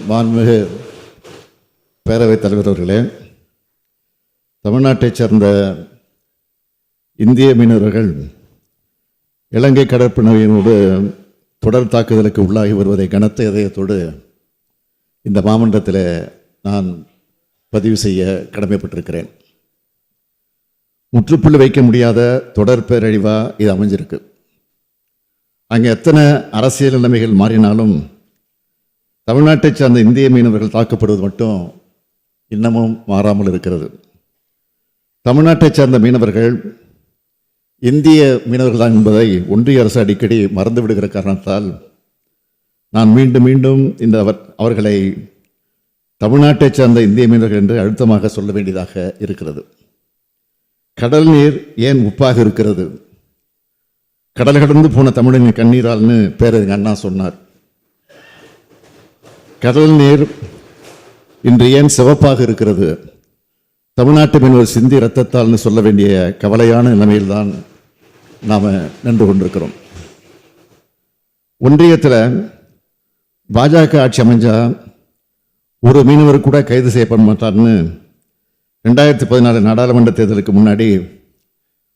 மாண்புமிகு பேரவைத் தலைவர் அவர்களே, தமிழ்நாட்டைச் சேர்ந்த இந்திய மீனவர்கள் இலங்கை கடற்படையினரோடு தொடர் தாக்குதலுக்கு உள்ளாகி வருவதை கனத்த இதயத்தோடு இந்த மாமன்றத்தில் நான் பதிவு செய்ய கடமைப்பட்டிருக்கிறேன். முற்றுப்புள்ளி வைக்க முடியாத தொடர் பேரழிவாக இது அமைஞ்சிருக்கு. அங்கே எத்தனை அரசியல் நிலைமைகள் மாறினாலும் தமிழ்நாட்டைச் சார்ந்த இந்திய மீனவர்கள் தாக்கப்படுவது மட்டும் இன்னமும் மாறாமல் இருக்கிறது. தமிழ்நாட்டைச் சார்ந்த மீனவர்கள் இந்திய மீனவர்கள் தான் என்பதை ஒன்றிய அரசு அடிக்கடி மறந்து விடுகிற காரணத்தால் நான் மீண்டும் மீண்டும் அவர்களை தமிழ்நாட்டைச் சார்ந்த இந்திய மீனவர்கள் என்று அழுத்தமாக சொல்ல வேண்டியதாக இருக்கிறது. கடல் நீர் ஏன் உப்பாக இருக்கிறது? கடல் கடந்து போன தமிழனின் கண்ணீரால்னு பேரறிஞர் அண்ணா சொன்னார். கடல் நீர் இன்று ஏன் சிவப்பாக இருக்கிறது? தமிழ்நாட்டு மீனவர் சிந்தி இரத்தத்தால்னு சொல்ல வேண்டிய கவலையான நிலைமையில்தான் நாம் நின்று கொண்டிருக்கிறோம். ஒன்றியத்தில் பாஜக ஆட்சி அமைஞ்சா ஒரு மீனவர் கூட கைது செய்யப்பட மாட்டார்னு 2014 நாடாளுமன்ற தேர்தலுக்கு முன்னாடி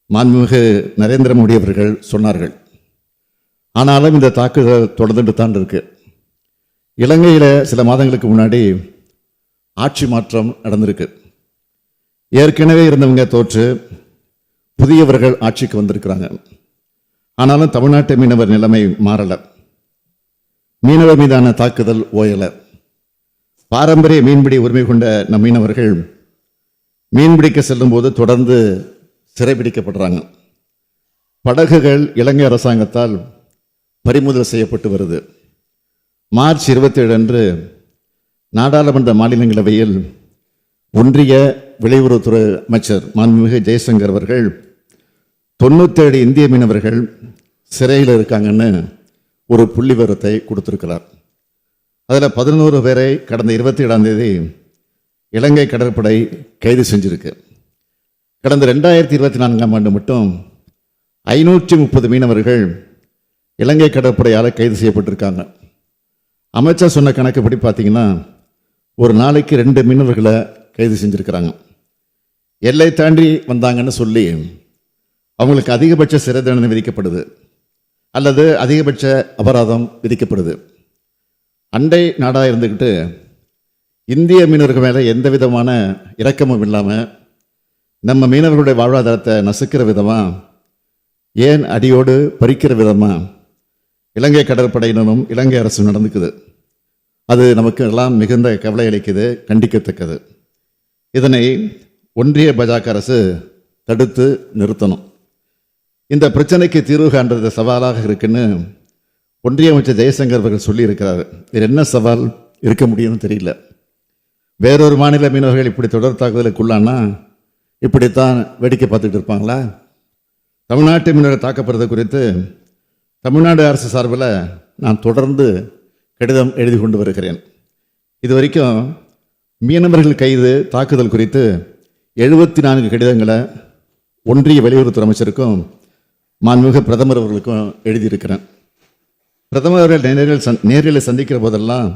மாண்புமிகு நரேந்திர மோடி அவர்கள் சொன்னார்கள். ஆனாலும் இந்த தாக்குதல் தொடர்ந்துட்டு தான் இருக்கு. இலங்கையில் சில மாதங்களுக்கு முன்னாடி ஆட்சி மாற்றம் நடந்திருக்கு. ஏற்கனவே இருந்தவங்க தோற்று புதியவர்கள் ஆட்சிக்கு வந்திருக்கிறாங்க. ஆனாலும் தமிழ்நாட்டு மீனவர் நிலைமை மாறலை. மீனவர் மீதான தாக்குதல் ஓயலை. பாரம்பரிய மீன்பிடி உரிமை கொண்ட நம் மீனவர்கள் மீன்பிடிக்க செல்லும் போது தொடர்ந்து சிறைபிடிக்கப்படுறாங்க. படகுகள் இலங்கை அரசாங்கத்தால் பறிமுதல் செய்யப்பட்டு வருது. மார்ச் 27 அன்று நாடாளுமன்ற மாநிலங்களவையில் ஒன்றிய வெளியுறவுத்துறை அமைச்சர் மாண்புமிகு ஜெய்சங்கர் அவர்கள் 97 இந்திய மீனவர்கள் சிறையில் இருக்காங்கன்னு ஒரு புள்ளி விவரத்தை கொடுத்திருக்கிறார். அதில் 11 பேரை கடந்த 27ஆம் தேதி இலங்கை கடற்படை கைது செஞ்சிருக்கு. கடந்த 2024ஆம் ஆண்டு மட்டும் 530 மீனவர்கள் இலங்கை கடற்படையால் கைது செய்யப்பட்டிருக்காங்க. அமைச்சர் சொன்ன கணக்குப்படி பார்த்தீங்கன்னா ஒரு நாளைக்கு 2 மீனவர்களை கைது செஞ்சுருக்கிறாங்க. எல்லை தாண்டி வந்தாங்கன்னு சொல்லி அவங்களுக்கு அதிகபட்ச சிறை தண்டனை விதிக்கப்படுது அல்லது அதிகபட்ச அபராதம் விதிக்கப்படுது. அண்டை நாடாக இருந்துக்கிட்டு இந்திய மீனவர்கள் மேலே எந்த விதமான இரக்கமும் இல்லாமல் நம்ம மீனவர்களுடைய வாழ்வாதாரத்தை நசுக்கிற விதமாக, ஏன் அடியோடு பறிக்கிற விதமாக இலங்கை கடற்படையினரும் இலங்கை அரசு நடந்துக்குது. அது நமக்கு எல்லாம் மிகுந்த கவலை அளிக்குது, கண்டிக்கத்தக்கது. இதனை ஒன்றிய பாஜக அரசு தடுத்து நிறுத்தணும். இந்த பிரச்சனைக்கு தீர்வு காண்றது சவாலாக இருக்குன்னு ஒன்றிய அமைச்சர் ஜெய்சங்கர் அவர்கள் சொல்லியிருக்கிறார். இது என்ன சவால் இருக்க முடியும்னு தெரியல. வேறொரு மாநில மீனவர்கள் இப்படி தொடர் தாக்குதலுக்குள்ளானா இப்படித்தான் வேடிக்கை பார்த்துட்டு இருப்பாங்களா? தமிழ்நாட்டு மீனவர்கள் தாக்கப்படுறது குறித்து தமிழ்நாடு அரசு சார்பில் நான் தொடர்ந்து கடிதம் எழுதி கொண்டு வருகிறேன். இது வரைக்கும் மீனவர்கள் கைது தாக்குதல் குறித்து 74 கடிதங்களை ஒன்றிய வெளியுறவுத்துறை அமைச்சருக்கும் மாண்புமிகு பிரதமர் அவர்களுக்கும் எழுதியிருக்கிறேன். பிரதமர் அவர்கள் நேரில் சந்திக்கிற போதெல்லாம்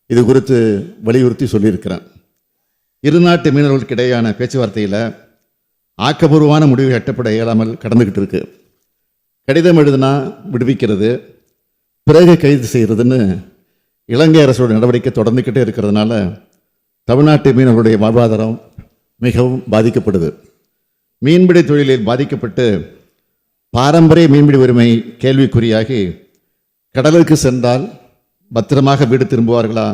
இது குறித்து வலியுறுத்தி சொல்லியிருக்கிறேன். இருநாட்டு மீனவர்களுக்கு இடையான பேச்சுவார்த்தையில் ஆக்கப்பூர்வமான முடிவு எட்டப்பட இயலாமல் கடந்துக்கிட்டு இருக்கு. கடிதம் எழுதுனா விடுவிக்கிறது, பிறகு கைது செய்கிறதுன்னு இலங்கை அரசோட நடவடிக்கை தொடர்ந்துக்கிட்டே இருக்கிறதுனால தமிழ்நாட்டு மீனவர்களுடைய வாழ்வாதாரம் மிகவும் பாதிக்கப்படுது. மீன்பிடி தொழிலில் பாதிக்கப்பட்டு பாரம்பரிய மீன்பிடி உரிமை கேள்விக்குறியாகி கடலுக்கு சென்றால் பத்திரமாக வீடு திரும்புவார்களா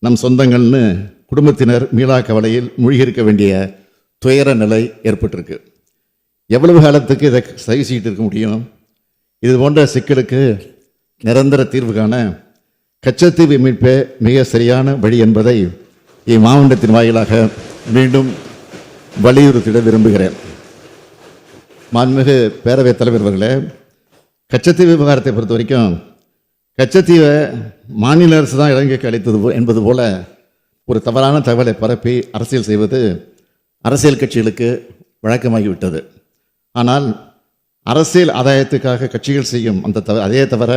நம் சொந்தங்கள்னு குடும்பத்தினர் மீளா கவலையில் மூழ்கியிருக்க வேண்டிய துயர நிலை ஏற்பட்டிருக்கு. எவ்வளவு காலத்துக்கு இதை சகிச்சுக்கிட்டு இருக்க முடியும்? இது போன்ற சிக்கலுக்கு நிரந்தர தீர்வு காண கச்சத்தீவு மீட்பே மிக சரியான வழி என்பதை இம்மாவட்டத்தின் வாயிலாக மீண்டும் வலியுறுத்திட விரும்புகிறேன். மாண்புமிகு பேரவைத் தலைவர் அவர்களே, கச்சத்தீவு விவகாரத்தை பொறுத்த வரைக்கும் கச்சத்தீவை மாநில அரசு தான் இலங்கைக்கு அளித்தது என்பது போல ஒரு தவறான தகவலை பரப்பி அரசியல் செய்வது அரசியல் கட்சிகளுக்கு வழக்கமாகிவிட்டது. ஆனால் அரசியல் ஆதாயத்துக்காக கட்சிகள் செய்யும் அந்த அதே தவிர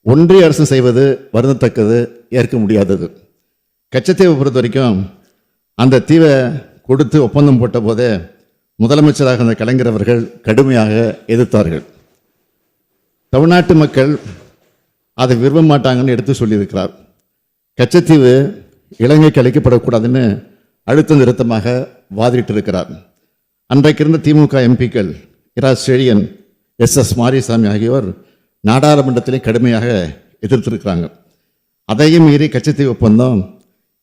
ஒன்றிய அரசு செய்வது வருந்தத்தக்கது, ஏற்க முடியாதது. கச்சத்தீவை பொறுத்த வரைக்கும் அந்த தீவை கொடுத்து ஒப்பந்தம் போட்ட போதே முதலமைச்சராக இருந்த கலைஞர் அவர்கள் கடுமையாக எதிர்த்தார்கள். தமிழ்நாட்டு மக்கள் அதை விரும்ப மாட்டாங்கன்னு எடுத்து சொல்லியிருக்கிறார். கச்சத்தீவு இலங்கைக்கு அளிக்கப்படக்கூடாதுன்னு அழுத்த நிறுத்தமாக வாதிட்டு இருக்கிறார். அன்றைக்கு இருந்த திமுக எம்பிக்கள் இரா செழியன், எஸ் மாரிசாமி ஆகியோர் நாடாளுமன்றத்திலே கடுமையாக எதிர்த்திருக்கிறாங்க. அதையும் மீறி கச்சத்தீவு ஒப்பந்தம்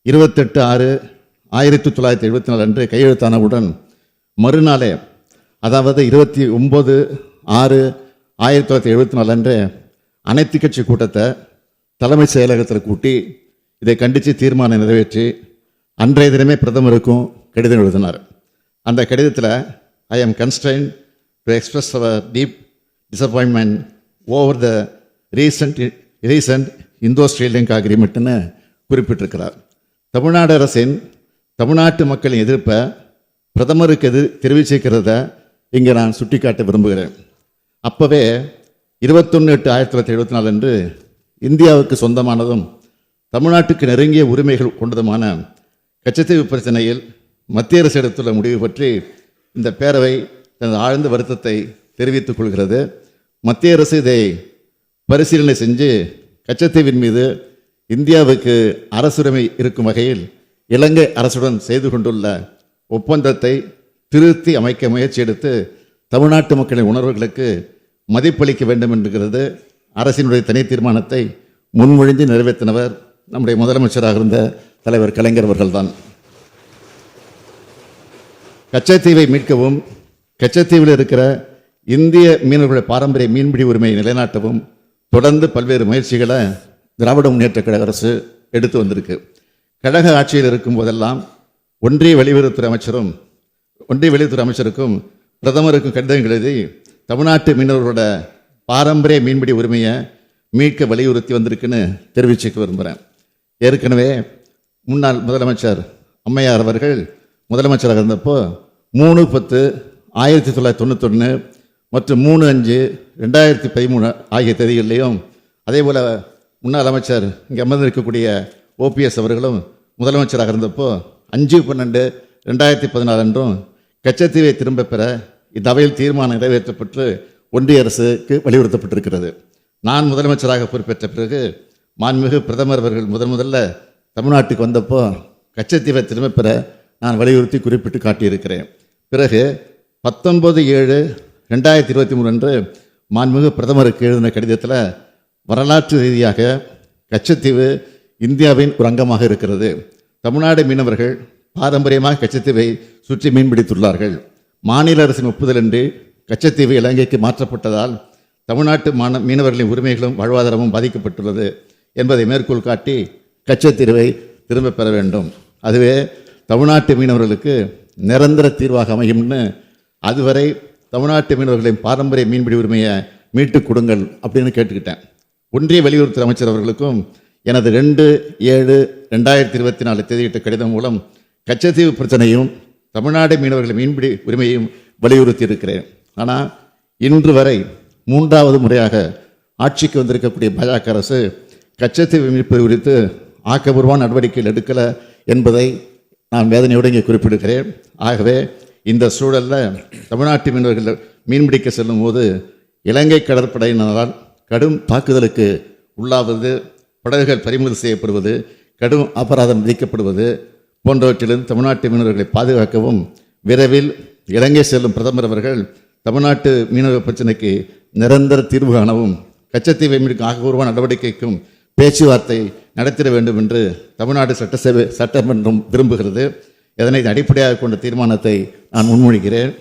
28/6/1974 அன்று கையெழுத்தானவுடன் மறுநாளே, அதாவது 29/6/1974 அன்று அனைத்து கட்சி கூட்டத்தை தலைமைச் செயலகத்தில் கூட்டி இதை கண்டித்து தீர்மானம் நிறைவேற்றி அன்றைய தினமே பிரதமருக்கும் கடிதம் எழுதினார். அந்த கடிதத்தில் I am constrained to express our deep disappointment over the recent Indo Sri Lanka அக்ரிமெண்ட்னு குறிப்பிட்டிருக்கிறார். தமிழ்நாடு அரசின் தமிழ்நாட்டு மக்களின் எதிர்ப்பை பிரதமருக்கு தெரிவிச்சிருக்கிறத இங்கே நான் சுட்டிக்காட்ட விரும்புகிறேன். அப்போவே 21/8/1974 அன்று இந்தியாவுக்கு சொந்தமானதும் தமிழ்நாட்டுக்கு நெருங்கிய உரிமைகள் கொண்டதுமான கச்சத்தீவு பிரச்சனையில் மத்திய அரசு எடுத்துள்ள முடிவு பற்றி இந்த பேரவை தனது ஆழ்ந்த வருத்தத்தை தெரிவித்துக் கொள்கிறது. மத்திய அரசு இதை பரிசீலனை செஞ்சு கச்சத்தீவின் மீது இந்தியாவுக்கு அரசுரிமை இருக்கும் வகையில் இலங்கை அரசுடன் செய்து கொண்டுள்ள ஒப்பந்தத்தை திருத்தி அமைக்க முயற்சி எடுத்து தமிழ்நாட்டு மக்களின் உணர்வுகளுக்கு மதிப்பளிக்க வேண்டும் என்கிறது அரசினுடைய தனி தீர்மானத்தை முன்மொழிந்து நிறைவேற்றினவர் நம்முடைய முதலமைச்சராக இருந்த தலைவர் கலைஞர் அவர்கள்தான். கச்சத்தீவை மீட்கவும் கச்சத்தீவில் இருக்கிற இந்திய மீனவர்களுடைய பாரம்பரிய மீன்பிடி உரிமையை நிலைநாட்டவும் தொடர்ந்து பல்வேறு முயற்சிகளை திராவிட முன்னேற்ற கழக அரசு எடுத்து வந்திருக்கு. கழக ஆட்சியில் இருக்கும் போதெல்லாம் ஒன்றிய வெளியுறவுத்துறை அமைச்சருக்கும் பிரதமருக்கும் கடிதங்கள் எழுதி தமிழ்நாட்டு மீனவர்களோட பாரம்பரிய மீன்பிடி உரிமையை மீட்க வலியுறுத்தி வந்திருக்குன்னு தெரிவிச்சுக்க விரும்புகிறேன். ஏற்கனவே முன்னாள் முதலமைச்சர் அம்மையார் அவர்கள் முதலமைச்சராக இருந்தப்போ 3/10/1991 மற்றும் 3/5/2013 ஆகிய தேதிகளிலையும், அதே போல் முன்னாள் அமைச்சர் இங்கே அமர்ந்திருக்கக்கூடிய ஓபிஎஸ் அவர்களும் முதலமைச்சராக இருந்தப்போ 5/12/2014 அன்றும் கச்சத்தீவை திரும்ப பெற இந்த அவையில் தீர்மானம் நிறைவேற்றப்பட்டு ஒன்றிய அரசுக்கு வலியுறுத்தப்பட்டிருக்கிறது. நான் முதலமைச்சராக பொறுப்பேற்ற பிறகு மாண்புமிகு பிரதமர் அவர்கள் முதல்ல தமிழ்நாட்டுக்கு வந்தப்போ கச்சத்தீவை திரும்ப பெற நான் வலியுறுத்தி குறிப்பிட்டு காட்டியிருக்கிறேன். பிறகு 19/7/2023 அன்று மாண்புமிகு பிரதமருக்கு எழுதின கடிதத்தில் வரலாற்று ரீதியாக கச்சத்தீவு இந்தியாவின் ஒரு அங்கமாக இருக்கிறது. தமிழ்நாடு மீனவர்கள் பாரம்பரியமாக கச்சத்தீவை சுற்றி மீன்பிடித்துள்ளார்கள். மாநில அரசின் ஒப்புதலின்றி கச்சத்தீவு இலங்கைக்கு மாற்றப்பட்டதால் தமிழ்நாட்டு மீனவர்களின் உரிமைகளும் வாழ்வாதாரமும் பாதிக்கப்பட்டுள்ளது என்பதை மேற்கோள் காட்டி கச்சத்தீவை திரும்ப பெற வேண்டும். அதுவே தமிழ்நாட்டு மீனவர்களுக்கு நிரந்தர தீர்வாக அமையும்னு, அதுவரை தமிழ்நாட்டு மீனவர்களின் பாரம்பரிய மீன்பிடி உரிமையை மீட்டுக் கொடுங்கள் அப்படின்னு கேட்டுக்கிட்டேன். ஒன்றிய வெளியுறவுத்துறை அமைச்சர் அவர்களுக்கும் எனது 2/7/2024 தேதியிட்ட கடிதம் மூலம் கச்சத்தீவு பிரச்சனையும் தமிழ்நாடு மீனவர்களின் மீன்பிடி உரிமையும் வலியுறுத்தி இருக்கிறேன். ஆனால் இன்று வரை 3வது முறையாக ஆட்சிக்கு வந்திருக்கக்கூடிய பாஜக அரசு கச்சத்தீவு மீட்பது குறித்து ஆக்கப்பூர்வமான நடவடிக்கைகள் எடுக்கலை என்பதை நான் வேதனையோடு இங்கே குறிப்பிடுகிறேன். ஆகவே இந்த சூழலில் தமிழ்நாட்டு மீனவர்கள் மீன்பிடிக்க செல்லும் போது இலங்கை கடற்படையினரால் கடும் தாக்குதலுக்கு உள்ளாவது, படகுகள் பறிமுதல் செய்யப்படுவது, கடும் அபராதம் விதிக்கப்படுவது போன்றவற்றிலிருந்து தமிழ்நாட்டு மீனவர்களை பாதுகாக்கவும் விரைவில் இலங்கை செல்லும் பிரதமர் அவர்கள் தமிழ்நாட்டு மீனவ பிரச்சனைக்கு நிரந்தர தீர்வு காணவும் கச்சத்தீவை மீட்கும் ஆக்கப்பூர்வமான நடவடிக்கைக்கும் பேச்சுவார்த்தை நடத்திட வேண்டும் என்று தமிழ்நாடு சட்டமன்றம் விரும்புகிறது. இதனை அடிப்படையாக கொண்ட தீர்மானத்தை நான் முன்மொழிகிறேன்.